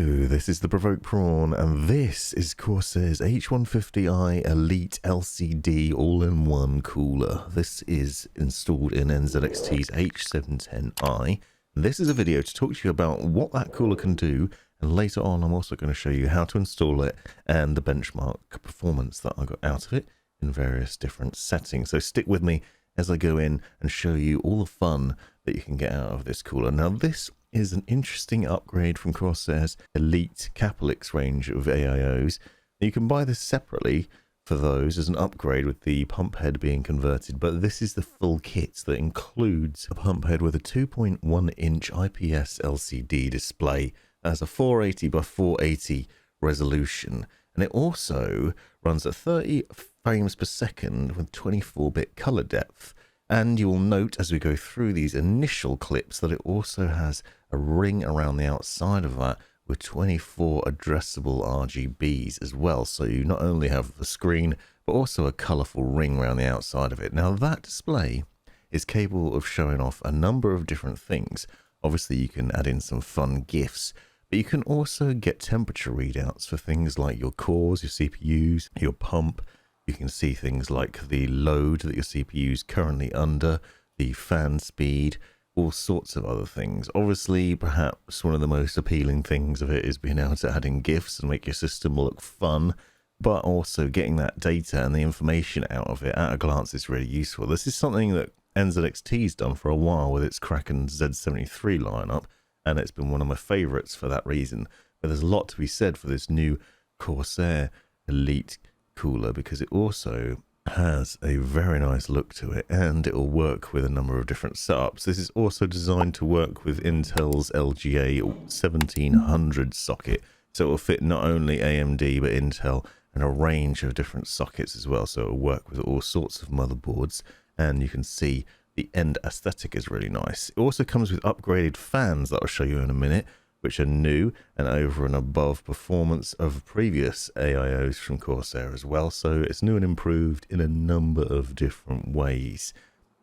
Hello, this is the Provoked Prawn, and this is Corsair's H150i Elite LCD all-in-one cooler. This is installed in NZXT's H710i. This is a video to talk to you about what that cooler can do, and later on I'm also going to show you how to install it and the benchmark performance that I got out of it in various different settings. So stick with me as I go in and show you all the fun that you can get out of this cooler. Now this is an interesting upgrade from Corsair's Elite Caplix range of AIOs. You can buy this separately for those as an upgrade with the pump head being converted, but this is the full kit that includes a pump head with a 2.1 inch IPS LCD display as a 480 by 480 resolution, and it also runs at 30 frames per second with 24-bit color depth. And you will note as we go through these initial clips that it also has a ring around the outside of that with 24 addressable RGBs as well. So you not only have the screen, but also a colourful ring around the outside of it. Now that display is capable of showing off a number of different things. Obviously you can add in some fun gifs, but you can also get temperature readouts for things like your cores, your CPUs, your pump. You can see things like the load that your CPU is currently under, the fan speed, all sorts of other things. Obviously, perhaps one of the most appealing things of it is being able to add in GIFs and make your system look fun, but also getting that data and the information out of it at a glance is really useful. This is something that NZXT's done for a while with its Kraken Z73 lineup, and it's been one of my favorites for that reason. But there's a lot to be said for this new Corsair Elite cooler because it also has a very nice look to it, and it will work with a number of different setups. This is also designed to work with Intel's LGA 1700 socket, so it will fit not only AMD but Intel and a range of different sockets as well, so it will work with all sorts of motherboards. And you can see the end aesthetic is really nice. It also comes with upgraded fans that I'll show you in a minute, which are new and over and above performance of previous AIOs from Corsair as well. So it's new and improved in a number of different ways.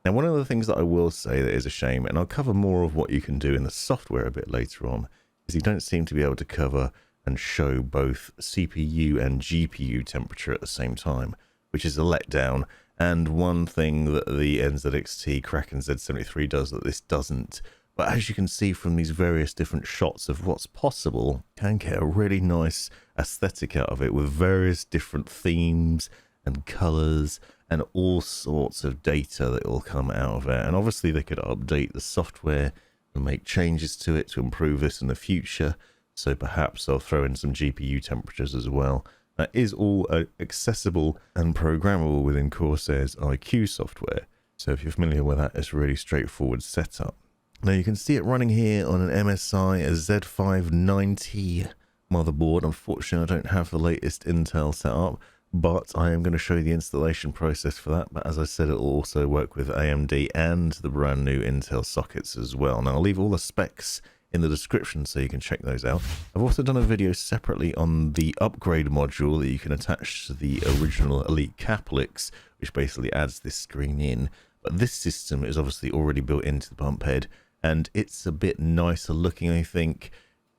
Now, one of the things that I will say that is a shame, and I'll cover more of what you can do in the software a bit later on, is you don't seem to be able to cover and show both CPU and GPU temperature at the same time, which is a letdown. And one thing that the NZXT Kraken Z73 does that this doesn't. But as you can see from these various different shots of what's possible, can get a really nice aesthetic out of it with various different themes and colors and all sorts of data that will come out of it. And obviously they could update the software and make changes to it to improve this in the future. So perhaps they'll throw in some GPU temperatures as well. That is all accessible and programmable within Corsair's IQ software. So if you're familiar with that, it's a really straightforward setup. Now you can see it running here on an MSI Z590 motherboard. Unfortunately, I don't have the latest Intel setup, but I am going to show you the installation process for that. But as I said, it will also work with AMD and the brand new Intel sockets as well. Now I'll leave all the specs in the description so you can check those out. I've also done a video separately on the upgrade module that you can attach to the original Elite Caplix, which basically adds this screen in. But this system is obviously already built into the pump head, and it's a bit nicer looking, I think.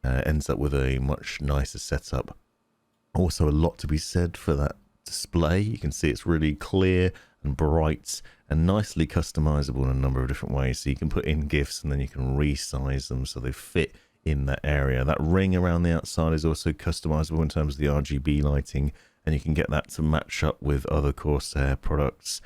Ends up with a much nicer setup. Also a lot to be said for that display. You can see it's really clear and bright and nicely customizable in a number of different ways. So you can put in GIFs and then you can resize them so they fit in that area. That ring around the outside is also customizable in terms of the RGB lighting, and you can get that to match up with other Corsair products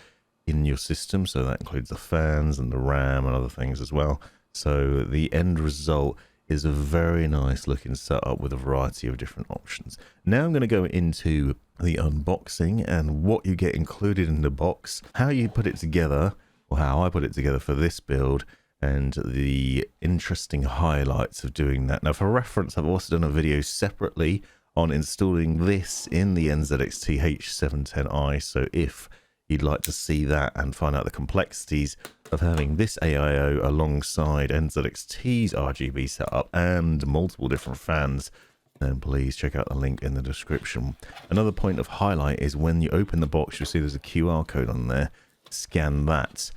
in your system. So that includes the fans and the RAM and other things as well. So the end result is a very nice looking setup with a variety of different options. Now I'm going to go into the unboxing and what you get included in the box, how you put it together, or how I put it together for this build, and the interesting highlights of doing that. Now for reference, I've also done a video separately on installing this in the NZXT H710i, so if you'd like to see that and find out the complexities of having this AIO alongside NZXT's RGB setup and multiple different fans, then please check out the link in the description. Another point of highlight is when you open the box, you'll see there's a QR code on there. Scan that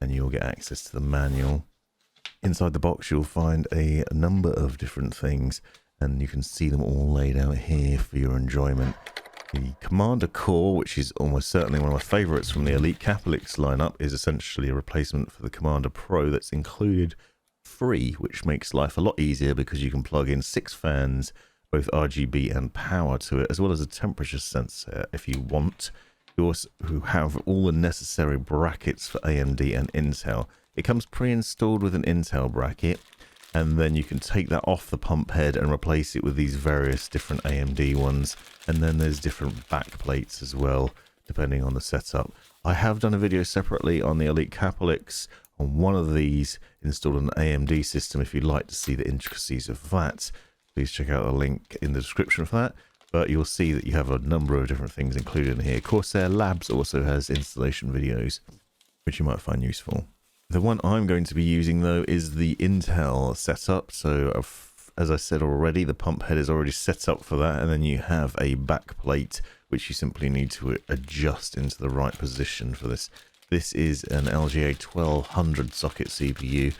and you'll get access to the manual. Inside the box, you'll find a number of different things and you can see them all laid out here for your enjoyment. The Commander Core, which is almost certainly one of my favourites from the Elite Caplix lineup, is essentially a replacement for the Commander Pro that's included free, which makes life a lot easier because you can plug in 6 fans, both RGB and power to it, as well as a temperature sensor if you want. You also have all the necessary brackets for AMD and Intel. It comes pre-installed with an Intel bracket, and then you can take that off the pump head and replace it with these various different AMD ones, and then there's different back plates as well depending on the setup. I have done a video separately on the Elite Caplix on one of these installed on an AMD system. If you'd like to see the intricacies of that, please check out the link in the description for that. But you'll see that you have a number of different things included in here. Corsair Labs also has installation videos which you might find useful. The one I'm going to be using though is the Intel setup. So as I said already, the pump head is already set up for that, and then you have a back plate which you simply need to adjust into the right position for this. This is an LGA 1200 socket CPU,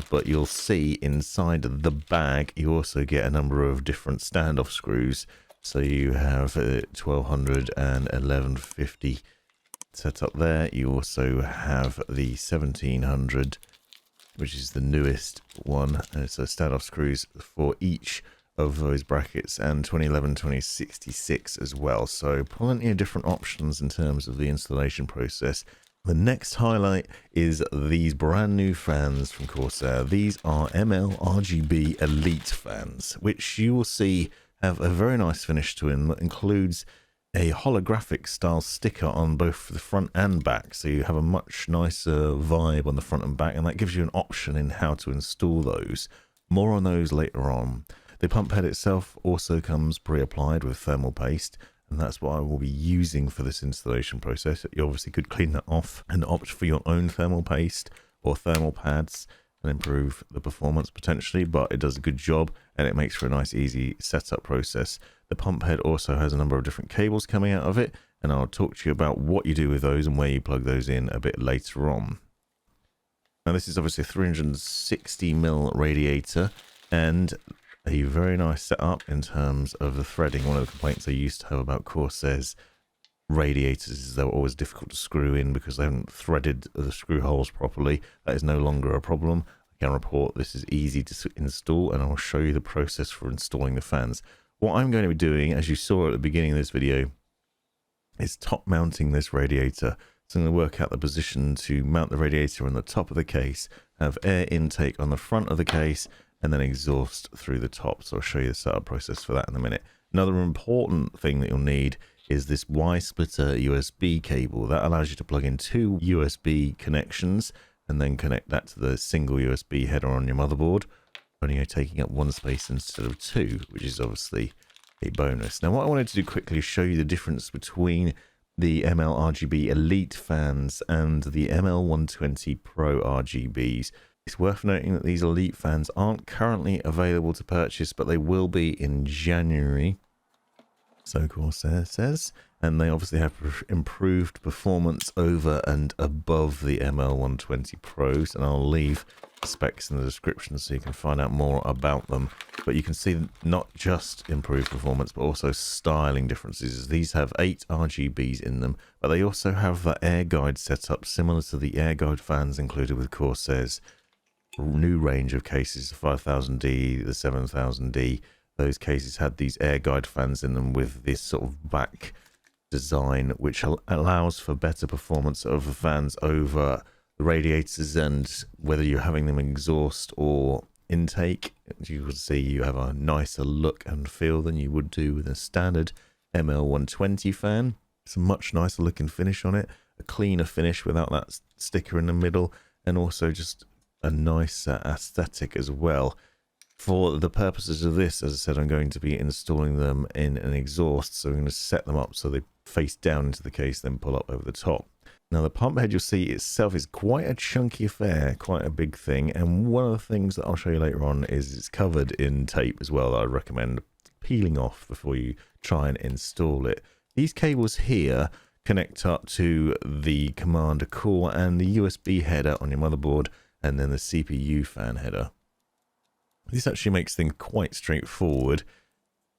but you'll see inside the bag you also get a number of different standoff screws. So you have 1200 and 1150 set up there. You also have the 1700, which is the newest one, and so standoff screws for each of those brackets, and 2011 2066 as well. So plenty of different options in terms of the installation process. The next highlight is these brand new fans from Corsair. These are ML RGB Elite fans, which you will see have a very nice finish to them that includes a holographic style sticker on both the front and back, so you have a much nicer vibe on the front and back, and that gives you an option in how to install those. More on those later on. The pump head itself also comes pre-applied with thermal paste, and that's what I will be using for this installation process. You obviously could clean that off and opt for your own thermal paste or thermal pads and improve the performance potentially, but it does a good job and it makes for a nice easy setup process. The pump head also has a number of different cables coming out of it, and I'll talk to you about what you do with those and where you plug those in a bit later on. Now this is obviously a 360mm radiator and a very nice setup in terms of the threading. One of the complaints I used to have about Corsair's radiators is they were always difficult to screw in because they haven't threaded the screw holes properly. That is no longer a problem. I can report this is easy to install, and I'll show you the process for installing the fans. What I'm going to be doing, as you saw at the beginning of this video, is top mounting this radiator. So I'm going to work out the position to mount the radiator on the top of the case, have air intake on the front of the case, and then exhaust through the top. So I'll show you the setup process for that in a minute. Another important thing that you'll need is this Y-splitter USB cable. That allows you to plug in 2 USB connections and then connect that to the single USB header on your motherboard, only taking up 1 space instead of 2, which is obviously a bonus. Now what I wanted to do quickly is show you the difference between the ML RGB Elite fans and the ML120 Pro RGBs. It's worth noting that these Elite fans aren't currently available to purchase, but they will be in January, so Corsair says, and they obviously have improved performance over and above the ML120 Pros, and I'll leave specs in the description so you can find out more about them. But you can see not just improved performance but also styling differences. These have 8 RGBs in them, but they also have that air guide setup similar to the air guide fans included with Corsair's new range of cases, the 5000D, the 7000D. Those cases had these air guide fans in them with this sort of back design, which allows for better performance of the fans over the radiators, and whether you're having them exhaust or intake, you can see you have a nicer look and feel than you would do with a standard ML120 fan. It's a much nicer look and finish on it, a cleaner finish without that sticker in the middle, and also just a nicer aesthetic as well. For the purposes of this, as I said, I'm going to be installing them in an exhaust, so I'm going to set them up so they face down into the case, then pull up over the top. Now the pump head you'll see itself is quite a chunky affair, quite a big thing, and one of the things that I'll show you later on is it's covered in tape as well that I recommend peeling off before you try and install it. These cables here connect up to the Commander Core and the USB header on your motherboard, and then the CPU fan header. This actually makes things quite straightforward,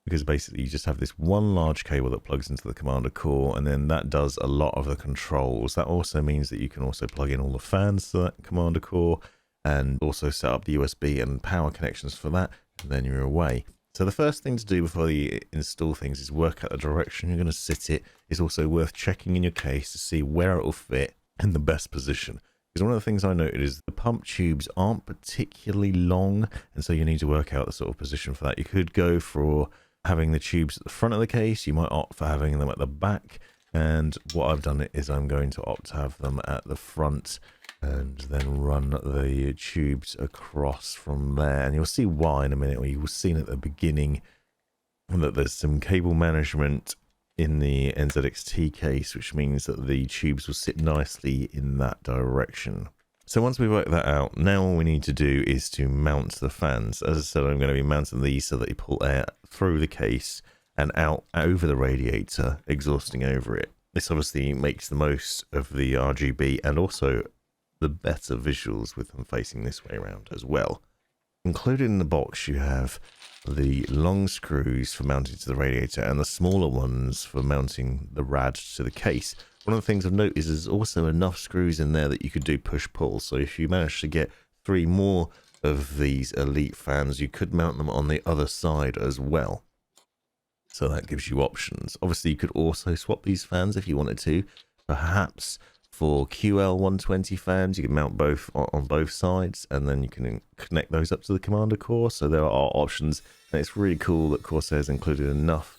because basically you just have this one large cable that plugs into the commander core, and then that does a lot of the controls. That also means that you can also plug in all the fans to that commander core and also set up the USB and power connections for that, and then you're away. So the first thing to do before you install things is work out the direction you're going to sit it. It's also worth checking in your case to see where it will fit in the best position. Because one of the things I noted is the pump tubes aren't particularly long, and so you need to work out the sort of position for that. You could go for having the tubes at the front of the case. You might opt for having them at the back, and what I've done is I'm going to opt to have them at the front and then run the tubes across from there. And you'll see why in a minute, or you will see at the beginning that there's some cable management in the NZXT case, which means that the tubes will sit nicely in that direction. So once we work that out, now all we need to do is to mount the fans. As I said, I'm going to be mounting these so that you pull air through the case and out over the radiator, exhausting over it. This obviously makes the most of the RGB and also the better visuals with them facing this way around as well. Included in the box, you have the long screws for mounting to the radiator and the smaller ones for mounting the rad to the case. One of the things I've noticed is there's also enough screws in there that you could do push-pull. So if you manage to get 3 more of these Elite fans, you could mount them on the other side as well. So that gives you options. Obviously, you could also swap these fans if you wanted to. Perhaps for QL120 fans, you can mount both on both sides, and then you can connect those up to the commander core. So there are options, and it's really cool that Corsair's included enough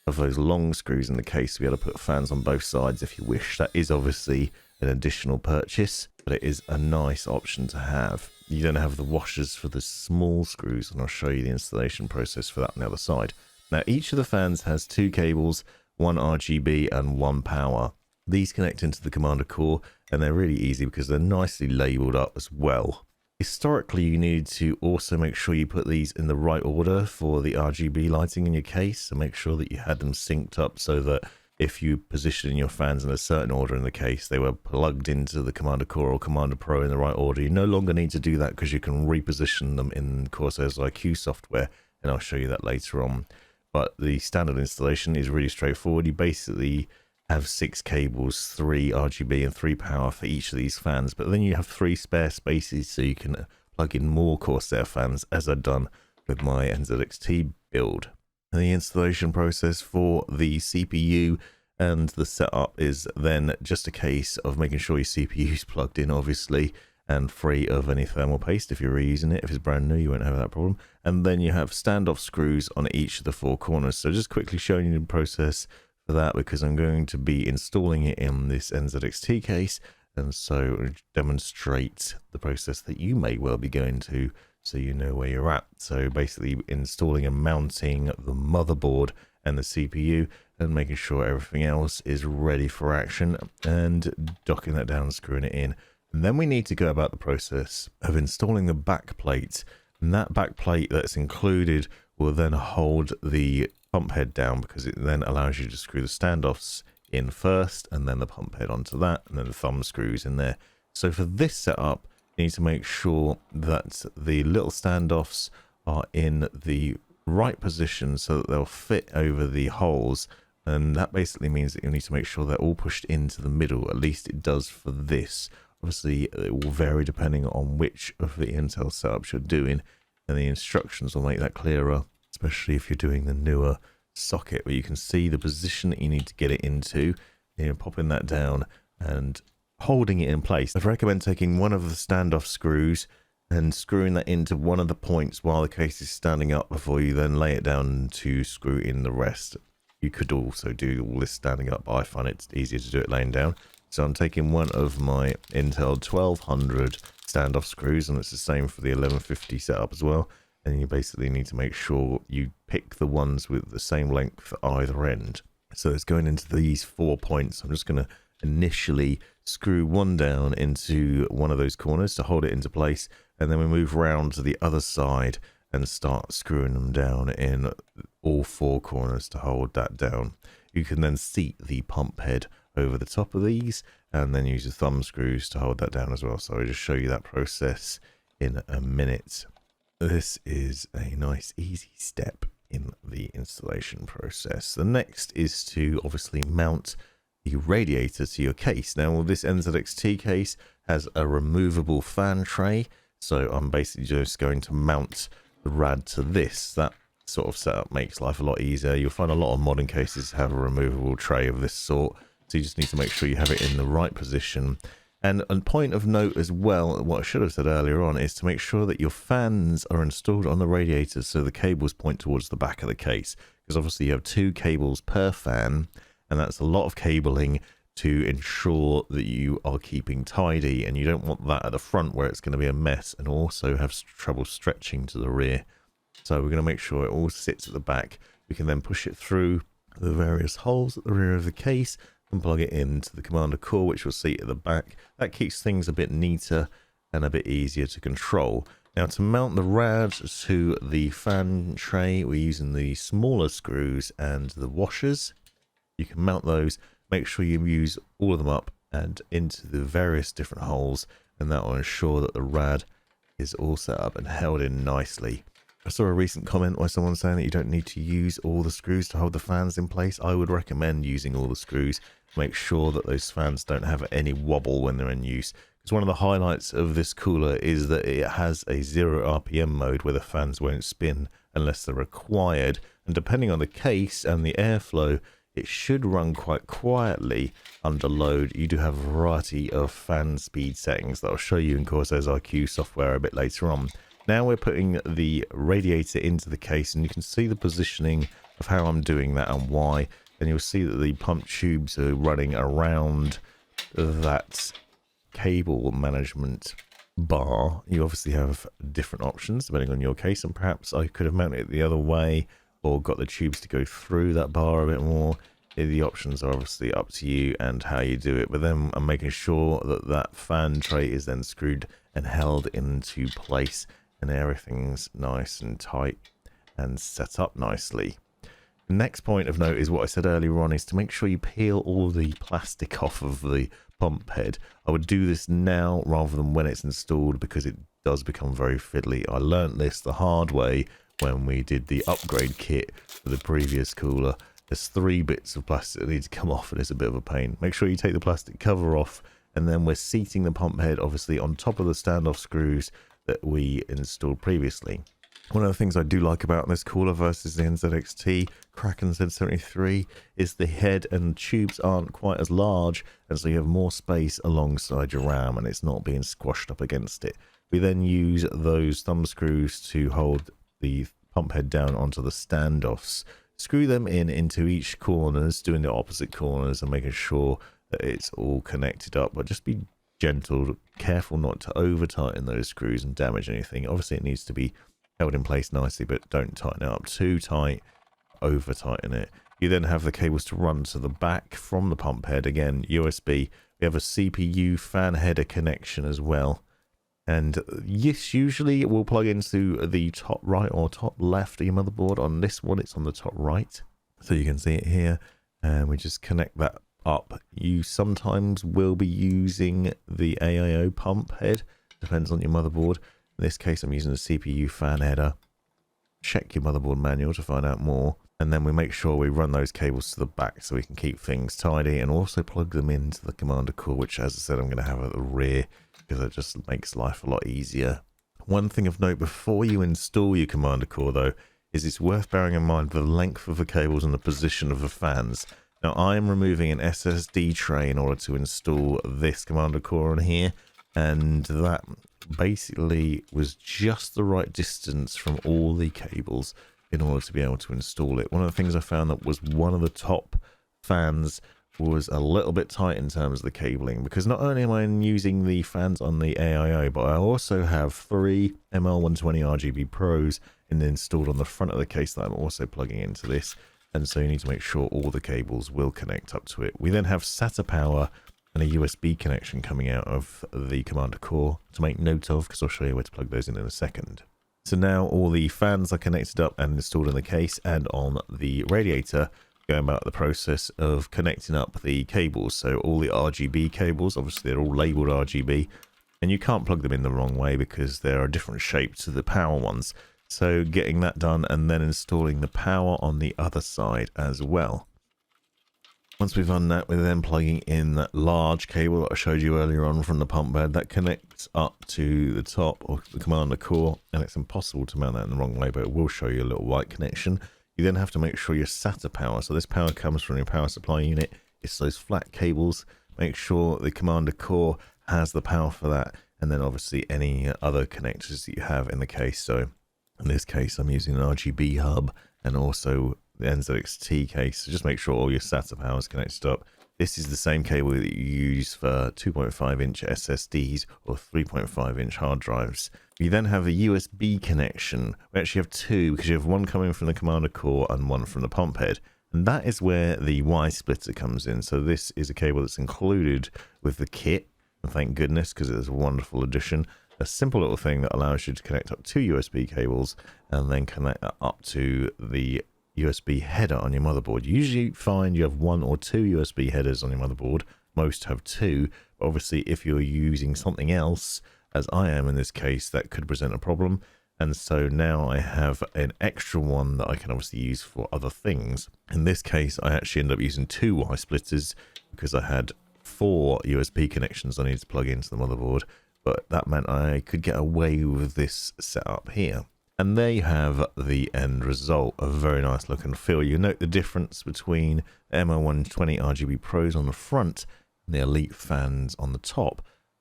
of those long screws in the case to be able to put fans on both sides if you wish. That is obviously an additional purchase, but it is a nice option to have. You don't have the washers for the small screws, and I'll show you the installation process for that on the other side. Now, each of the fans has 2 cables, 1 RGB and 1 power. These connect into the commander core, and they're really easy because they're nicely labeled up as well. Historically, you need to also make sure you put these in the right order for the RGB lighting in your case, so make sure that you had them synced up so that if you position your fans in a certain order in the case, they were plugged into the Commander Core or Commander Pro in the right order. You no longer need to do that because you can reposition them in Corsair's IQ software, and I'll show you that later on. But the standard installation is really straightforward. You basically have 6 cables, 3 RGB and 3 power for each of these fans, but then you have 3 spare spaces so you can plug in more Corsair fans, as I've done with my NZXT build. And the installation process for the CPU and the setup is then just a case of making sure your CPU is plugged in, obviously, and free of any thermal paste. If you're reusing it, if it's brand new, you won't have that problem. And then you have standoff screws on each of the 4 corners. So just quickly showing you the process for that, because I'm going to be installing it in this NZXT case, and so demonstrate the process that you may well be going to, so you know where you're at. So basically installing and mounting the motherboard and the CPU and making sure everything else is ready for action, and docking that down and screwing it in. And then we need to go about the process of installing the back plate, and that back plate that's included will then hold the pump head down, because it then allows you to screw the standoffs in first and then the pump head onto that, and then the thumb screws in there. So for this setup, you need to make sure that the little standoffs are in the right position so that they'll fit over the holes, and that basically means that you need to make sure they're all pushed into the middle. At least it does for this. Obviously it will vary depending on which of the Intel setups you're doing, and the instructions will make that clearer, especially if you're doing the newer socket where you can see the position that you need to get it into. You're popping that down and holding it in place. I'd recommend taking one of the standoff screws and screwing that into one of the points while the case is standing up before you then lay it down to screw in the rest. You could also do all this standing up, but I find it's easier to do it laying down. So I'm taking one of my Intel 1200 standoff screws, and it's the same for the 1150 setup as well. And you basically need to make sure you pick the ones with the same length at either end. So it's going into these 4 points. I'm just going to initially screw one down into one of those corners to hold it into place, and then we move round to the other side and start screwing them down in all 4 corners to hold that down. You can then seat the pump head over the top of these and then use the thumb screws to hold that down as well. So I'll just show you that process in a minute. this is a nice easy step in the installation process. The next is to obviously mount the radiator to your case. Now this NZXT case has a removable fan tray, so I'm basically just going to mount the rad to this. That sort of setup makes life a lot easier. You'll find a lot of modern cases have a removable tray of this sort, so you just need to make sure you have it in the right position. And a point of note as well, what I should have said earlier on, is to make sure that your fans are installed on the radiator so the cables point towards the back of the case, because obviously you have 2 cables per fan, and that's a lot of cabling to ensure that you are keeping tidy, and you don't want that at the front where it's going to be a mess and also have trouble stretching to the rear. So we're going to make sure it all sits at the back. We can then push it through the various holes at the rear of the case and plug it into the commander core, which will seat at the back. That keeps things a bit neater and a bit easier to control. Now to mount the rad to the fan tray, we're using the smaller screws and the washers. You can mount those, make sure you use all of them up and into the various different holes, and that will ensure that the rad is all set up and held in nicely. I saw a recent comment where someone saying that you don't need to use all the screws to hold the fans in place. I would recommend using all the screws. Make sure that those fans don't have any wobble when they're in use. Because one of the highlights of this cooler is that it has a 0 RPM mode where the fans won't spin unless they're required. And depending on the case and the airflow, it should run quite quietly under load. You do have a variety of fan speed settings that I'll show you in Corsair's IQ software a bit later on. Now we're putting the radiator into the case, and you can see the positioning of how I'm doing that and why. And you'll see that the pump tubes are running around that cable management bar. You obviously have different options depending on your case, and perhaps I could have mounted it the other way or got the tubes to go through that bar a bit more. The options are obviously up to you and how you do it, but then I'm making sure that that fan tray is then screwed and held into place, and everything's nice and tight and set up nicely. The next point of note is what I said earlier on, is to make sure you peel all the plastic off of the pump head. I would do this now rather than when it's installed, because it does become very fiddly. I learnt this the hard way when we did the upgrade kit for the previous cooler. There's 3 bits of plastic that need to come off, and it's a bit of a pain. Make sure you take the plastic cover off, and then we're seating the pump head obviously on top of the standoff screws that we installed previously. One of the things I do like about this cooler versus the NZXT Kraken Z73 is the head and tubes aren't quite as large, and so you have more space alongside your RAM and it's not being squashed up against it. We then use those thumb screws to hold the pump head down onto the standoffs. Screw them in into each corners, doing the opposite corners and making sure that it's all connected up, but just be gentle, careful not to over tighten those screws and damage anything. Obviously it needs to be held in place nicely, but don't tighten it up too tight, over tighten it. You then have the cables to run to the back from the pump head. Again, USB. We have a CPU fan header connection as well, and yes, usually it will plug into the top right or top left of your motherboard. On this one it's on the top right, so you can see it here, and we just connect that up. You sometimes will be using the AIO pump head, depends on your motherboard. In this case I'm using the CPU fan header. Check your motherboard manual to find out more, and then we make sure we run those cables to the back so we can keep things tidy, and also plug them into the commander core, which as I said I'm going to have at the rear because it just makes life a lot easier. One thing of note before you install your commander core though is it's worth bearing in mind the length of the cables and the position of the fans. Now I am removing an SSD tray in order to install this commander core on here, and that basically was just the right distance from all the cables in order to be able to install it. One of the things I found that was one of the top fans was a little bit tight in terms of the cabling, because not only am I using the fans on the AIO, but I also have 3 ML120 RGB Pros installed on the front of the case that I'm also plugging into this, and so you need to make sure all the cables will connect up to it. We then have SATA power and a USB connection coming out of the commander core to make note of, because I'll show you where to plug those in a second. So now all the fans are connected up and installed in the case, and on the radiator going about the process of connecting up the cables. So all the RGB cables, obviously they're all labeled RGB, and you can't plug them in the wrong way because there are different shapes to the power ones. So getting that done and then installing the power on the other side as well. Once we've done that, we're then plugging in that large cable that I showed you earlier on from the pump bed that connects up to the top of the commander core, and it's impossible to mount that in the wrong way, but it will show you a little white connection. You then have to make sure your SATA power, so this power comes from your power supply unit, it's those flat cables. Make sure the commander core has the power for that, and then obviously any other connectors that you have in the case. So in this case I'm using an RGB hub and also the NZXT case, so just make sure all your SATA power is connected up. This is the same cable that you use for 2.5-inch SSDs or 3.5-inch hard drives. You then have a USB connection. We actually have two, because you have one coming from the commander core and one from the pump head. And that is where the Y splitter comes in. So this is a cable that's included with the kit. And thank goodness, because it's a wonderful addition. A simple little thing that allows you to connect up two USB cables and then connect that up to the USB header on your motherboard. You usually find you have one or two USB headers on your motherboard. Most have two. But obviously, if you're using something else, as I am in this case, that could present a problem. And so now I have an extra one that I can obviously use for other things. In this case, I actually ended up using two Y splitters because I had 4 USB connections I needed to plug into the motherboard. But that meant I could get away with this setup here. And there you have the end result, a very nice look and feel. You note the difference between the MO120 RGB Pros on the front and the Elite fans on the top,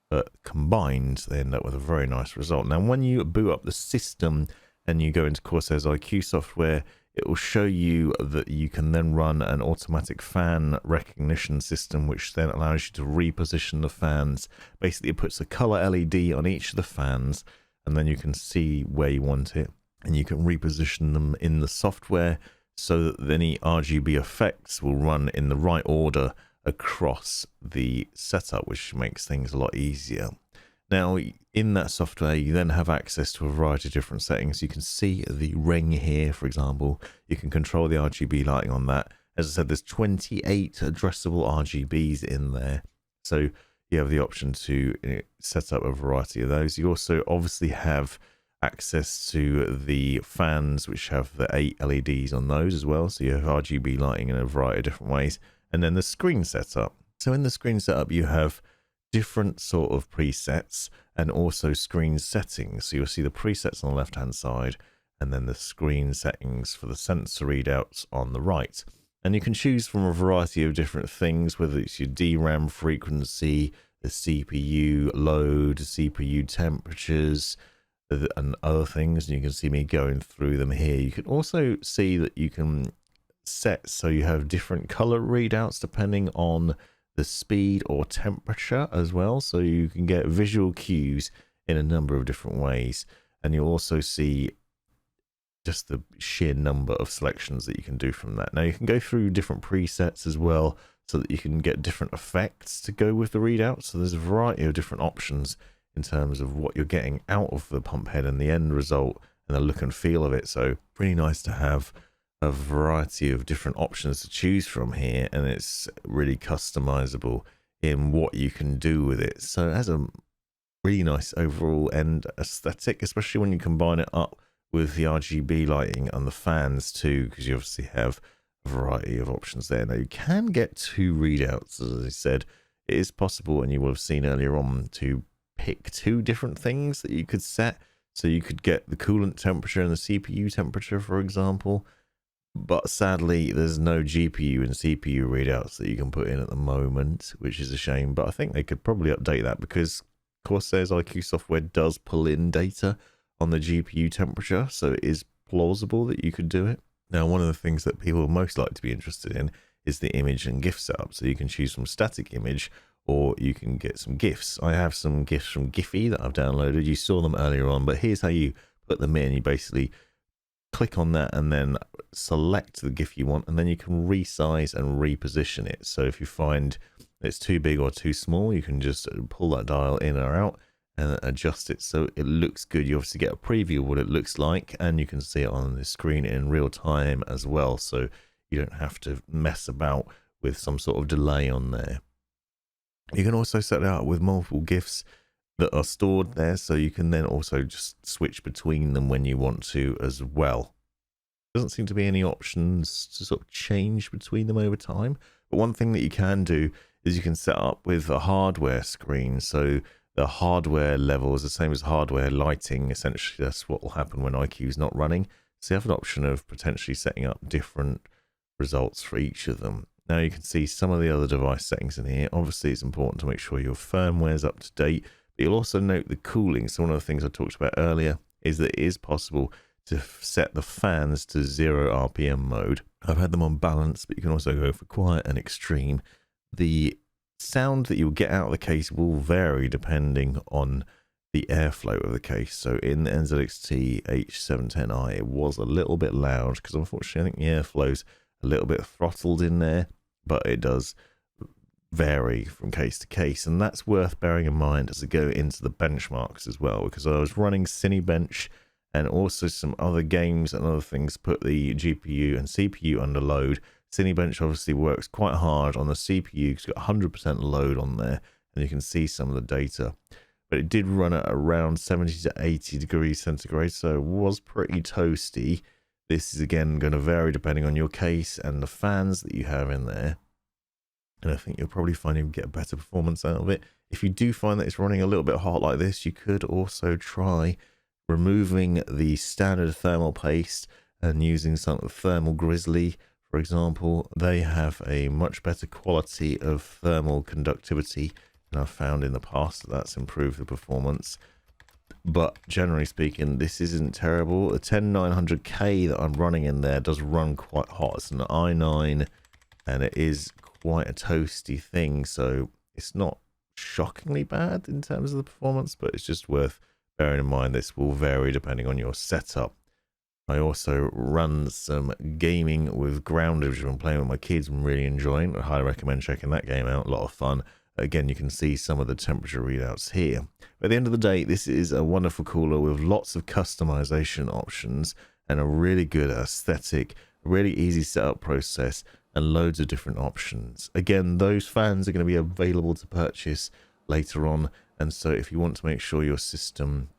but combined they end up with a very nice result. Now when you boot up the system and you go into Corsair's IQ software, it will show you that you can then run an automatic fan recognition system, which then allows you to reposition the fans. Basically it puts a color LED on each of the fans, and then you can see where you want it, and you can reposition them in the software so that any RGB effects will run in the right order across the setup, which makes things a lot easier. Now in that software you then have access to a variety of different settings. You can see the ring here, for example. You can control the RGB lighting on that. As I said, there's 28 addressable RGBs in there, so you have the option to set up a variety of those. You also obviously have access to the fans, which have the 8 LEDs on those as well. So you have RGB lighting in a variety of different ways. And then the screen setup. So in the screen setup, you have different sort of presets and also screen settings. So you'll see the presets on the left-hand side and then the screen settings for the sensor readouts on the right. And you can choose from a variety of different things, whether it's your DRAM frequency, the CPU load, CPU temperatures, and other things. And you can see me going through them here. You can also see that you can set so you have different color readouts depending on the speed or temperature as well. So you can get visual cues in a number of different ways. And you'll also see just the sheer number of selections that you can do from that. Now you can go through different presets as well so that you can get different effects to go with the readout. So there's a variety of different options in terms of what you're getting out of the pump head and the end result and the look and feel of it. So pretty nice to have a variety of different options to choose from here, and it's really customizable in what you can do with it. So it has a really nice overall end aesthetic, especially when you combine it up with the RGB lighting and the fans too, because you obviously have a variety of options there. Now you can get 2 readouts, as I said. It is possible, and you will have seen earlier on, to pick 2 different things that you could set. So you could get the coolant temperature and the CPU temperature, for example. But sadly, there's no GPU and CPU readouts that you can put in at the moment, which is a shame. But I think they could probably update that, because Corsair's IQ software does pull in data on the GPU temperature, so it is plausible that you could do it. Now, one of the things that people most like to be interested in is the image and GIF setup. So you can choose from static image, or you can get some GIFs. I have some GIFs from Giphy that I've downloaded. You saw them earlier on, but here's how you put them in. You basically click on that and then select the GIF you want, and then you can resize and reposition it. So if you find it's too big or too small, you can just pull that dial in or out and adjust it so it looks good. You obviously get a preview of what it looks like, and you can see it on the screen in real time as well, so you don't have to mess about with some sort of delay on there. You can also set it out with multiple GIFs that are stored there, so you can then also just switch between them when you want to as well. Doesn't seem to be any options to sort of change between them over time, but one thing that you can do is you can set up with a hardware screen, so the hardware level is the same as hardware lighting. Essentially, that's what will happen when iCUE is not running. So you have an option of potentially setting up different results for each of them. Now you can see some of the other device settings in here. Obviously, it's important to make sure your firmware is up to date, but you'll also note the cooling. So one of the things I talked about earlier is that it is possible to set the fans to 0 RPM mode. I've had them on balance, but you can also go for quiet and extreme. The sound that you'll get out of the case will vary depending on the airflow of the case. So in the NZXT H150i, it was a little bit loud because unfortunately I think the airflow's a little bit throttled in there, but it does vary from case to case, and that's worth bearing in mind as I go into the benchmarks as well, because I was running Cinebench and also some other games and other things put the GPU and CPU under load. Cinebench obviously works quite hard on the CPU. It's got 100% load on there, and you can see some of the data. But it did run at around 70 to 80 degrees centigrade, so it was pretty toasty. This is again going to vary depending on your case and the fans that you have in there. And I think you'll probably find you get a better performance out of it. If you do find that it's running a little bit hot like this, you could also try removing the standard thermal paste and using some thermal grizzly. For example, they have a much better quality of thermal conductivity than I've found in the past. That's improved the performance. But generally speaking, this isn't terrible. The 10900K that I'm running in there does run quite hot. It's an i9 and it is quite a toasty thing. So it's not shockingly bad in terms of the performance, but it's just worth bearing in mind this will vary depending on your setup. I also run some gaming with Grounded, which I'm playing with my kids and really enjoying. I highly recommend checking that game out. A lot of fun. Again, you can see some of the temperature readouts here. But at the end of the day, this is a wonderful cooler with lots of customization options and a really good aesthetic, really easy setup process, and loads of different options. Again, those fans are going to be available to purchase later on. And so if you want to make sure your system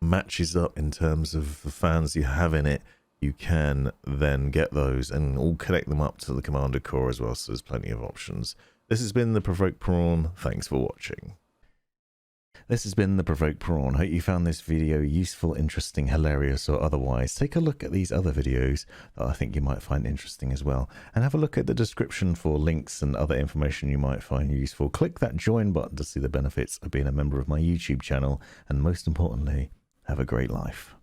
matches up in terms of the fans you have in it, you can then get those and all connect them up to the Commander core as well, so there's plenty of options. This has been the Provoked Prawn. Thanks for watching. This has been the Provoked Prawn. Hope you found this video useful, interesting, hilarious, or otherwise. Take a look at these other videos that I think you might find interesting as well, and have a look at the description for links and other information you might find useful. Click that join button to see the benefits of being a member of my YouTube channel, and most importantly, have a great life.